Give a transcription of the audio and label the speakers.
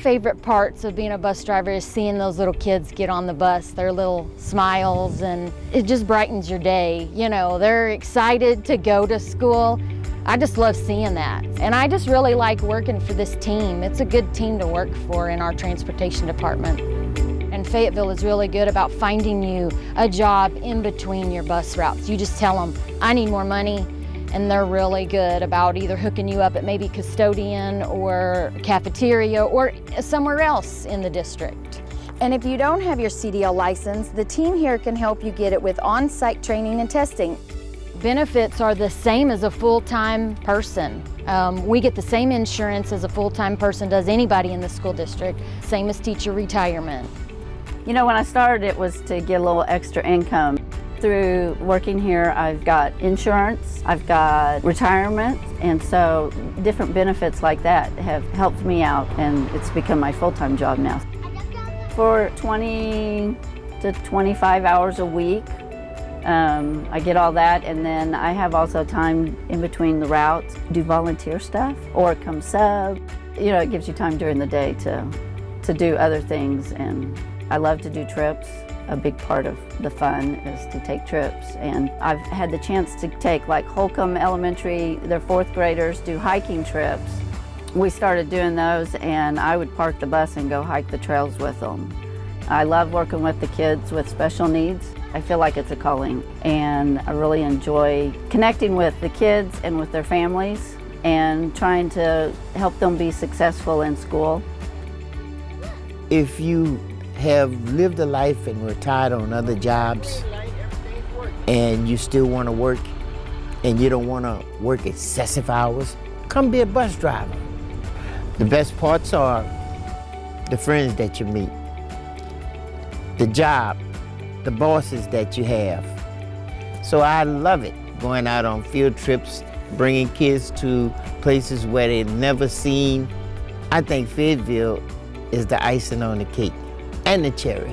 Speaker 1: favorite parts of being a bus driver is seeing those little kids get on the bus, their little smiles, and it just brightens your day. You know, they're excited to go to school. I just love seeing that. And I just really like working for this team. It's a good team to work for in our transportation department. And Fayetteville is really good about finding you a job in between your bus routes. You just tell them, I need more money, and they're really good about either hooking you up at maybe custodian or cafeteria or somewhere else in the district. And if you don't have your CDL license, the team here can help you get it with on-site training and testing. Benefits are the same as a full-time person. We get the same insurance as a full-time person does anybody in the school district, same as teacher retirement.
Speaker 2: You know, when I started, it was to get a little extra income. Through working here, I've got insurance, I've got retirement, and so different benefits like that have helped me out, and it's become my full-time job now. For 20 to 25 hours a week, I get all that, and then I have also time in between the routes, do volunteer stuff or come sub. You know, it gives you time during the day to do other things, and I love to do trips. A big part of the fun is to take trips, and I've had the chance to take like Holcomb Elementary, their 4th graders do hiking trips. We started doing those, and I would park the bus and go hike the trails with them. I love working with the kids with special needs. I feel like it's a calling, and I really enjoy connecting with the kids and with their families and trying to help them be successful in school.
Speaker 3: If you have lived a life and retired on other jobs and you still want to work and you don't want to work excessive hours, come be a bus driver. The best parts are the friends that you meet, the job, the bosses that you have. So I love it, going out on field trips, bringing kids to places where they've never seen. I think Fayetteville is the icing on the cake and the cherry.